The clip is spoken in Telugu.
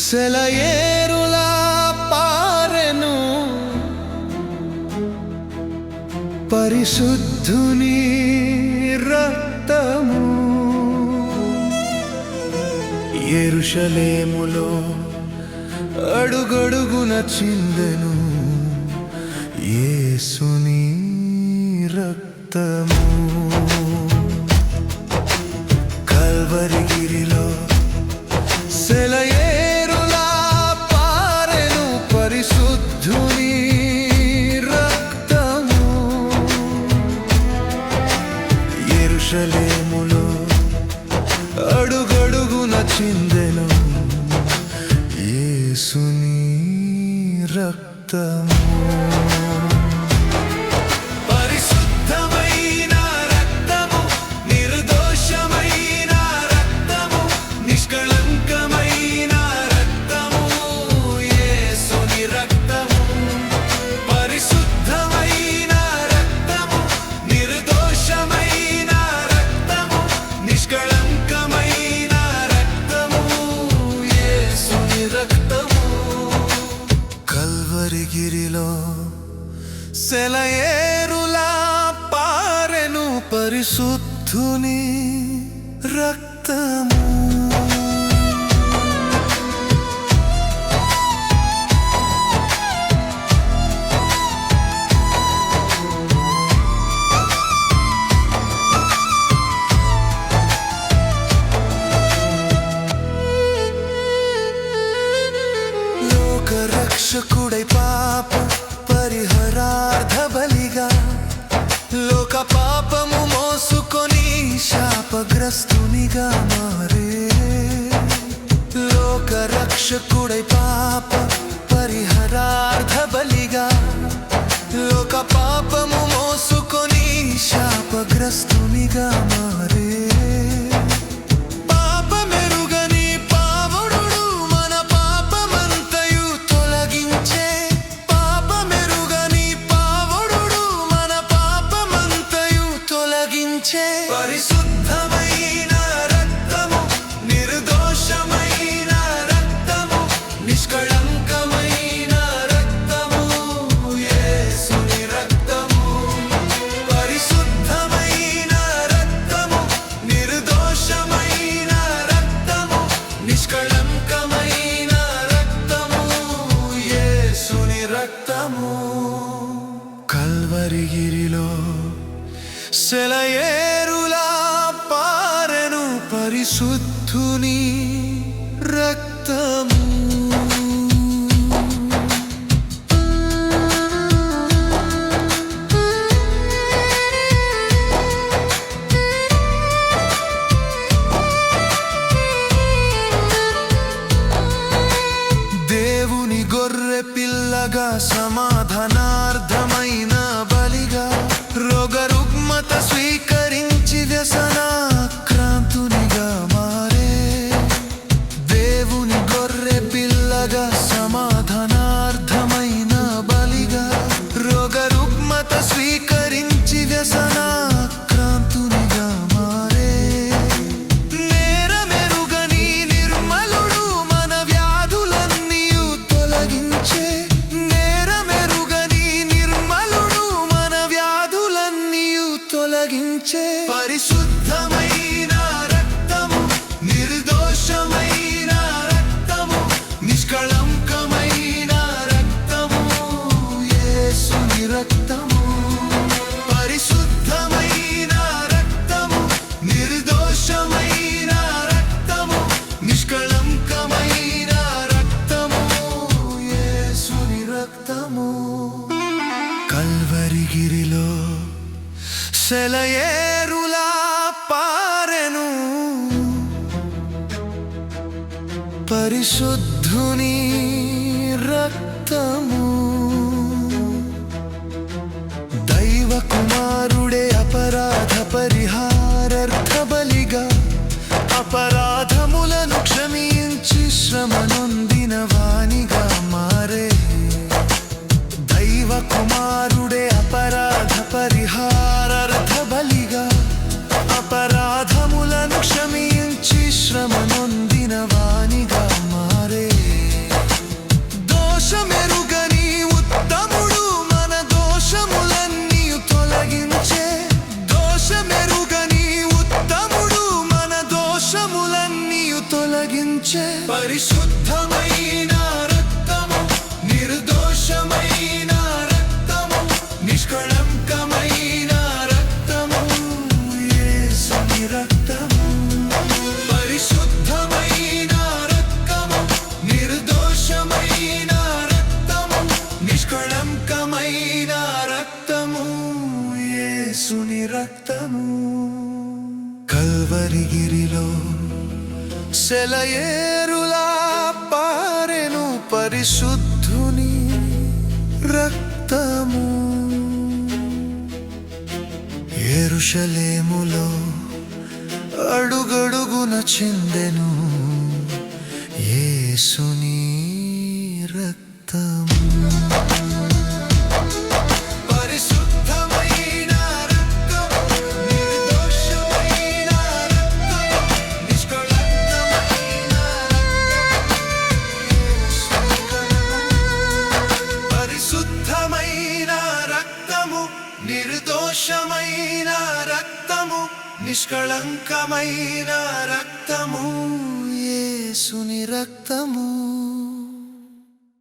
సెలయేరులా పారెను పరిశుద్ధుని రక్తము. యెరూషలేములో అడుగడుగున చిందెను యేసుని రక్తము. కల్వరిగిరిలో సెలయేరులా పారెను పరిశుద్ధుని రక్తము. యెరూషలేములో అడుగడుగున చిందెను యేసుని రక్తము. పరిశుద్ధమైన రక్తము, నిర్దోషమైన రక్తము, నిష్కళంకమైన రక్తము, యేసుని రక్తము. పరిశుద్ధమైన రక్తము, నిర్దోషమైన రక్తము, నిష్కళంకమైన రక్తము, యేసుని రక్తము. కల్వరిగిరిలో సెలయేరులా పారెను పరిశుద్ధుని రక్తము. లోకరక్షకుడై పాప పరిహారార్థ బలిగా లోక పాపము మోసుకొని శాపగ్రస్తునిగా మారే. లోకరక్షకుడై పాప పరిహారార్థ బలిగా లోక పాపము మోసుకొని శాపగ్రస్తునిగా మారే. పరిశుద్ధమైన రక్తము, నిర్దోషమైన రక్తము, నిష్కళంకమైన రక్తము, యేసుని రక్తము. పరిశుద్ధమైన రక్తము, నిర్దోషమైన రక్తము, నిష్కళంకమైన రక్తము, యేసుని రక్తము. కల్వరిగిరిలో సెలయేరులా పారెను పరిశుద్ధుని రక్తము. దేవుని గొర్రె పిల్లగా సమాధానార్థమైన బలిగా రోగరుగ్మత స్వీకరించి వ్యసనాక్రాంతునిగా మారే. దేవుని గొర్రె పిల్లగా సమాధానార్థమైన బలిగా రోగరుగ్మత స్వీకరించి వ్యసనాక్రాంతునిగా మారే. నేరమెరుగని నిర్మలుడు మన వ్యాధులన్నీయు తొలగించే. నేరమెరుగని నిర్మలుడు మన వ్యాధులన్నీయు తొలగించే. పరిశుద్ధమైన రక్తము, నిర్దోషమైన రక్తము, నిష్కళంకమైన రక్తము, యేసుని రక్తము. పరిశుద్ధమైన రక్తము, నిర్దోషమైన రక్తము, నిష్కళంకమైన రక్తము, యేసుని రక్తము. కల్వరిగిరిలో సెలయేరులా పారెను పరిశుద్ధుని రక్తము. దైవ కుమారుడే అపరాధ పరిహారార్థ బలిగా అపరాధములను క్షమించి శ్రమ నొందిన వానిగా మారే. దైవ కుమారుడే అపరాధ పరిహారార్థ బలిగా అపరాధములను క్షమించి శ్రమ నొందిన వానిగా మారే. కనిగిరిలో సెలయేరులా పారెను పరిశుద్ధుని రక్తము. యెరూషలేములో అడుగడుగున చిందెను యేసుని రక్తము. పరిశుద్ధమైన రక్తము, నిర్దోషమైన రక్తము, నిష్కళంకమైన రక్తము. పరిశుద్ధమైన రక్తము, నిర్దోషమైన రక్తము, నిష్కళంకమైన రక్తము, యేసుని రక్తము.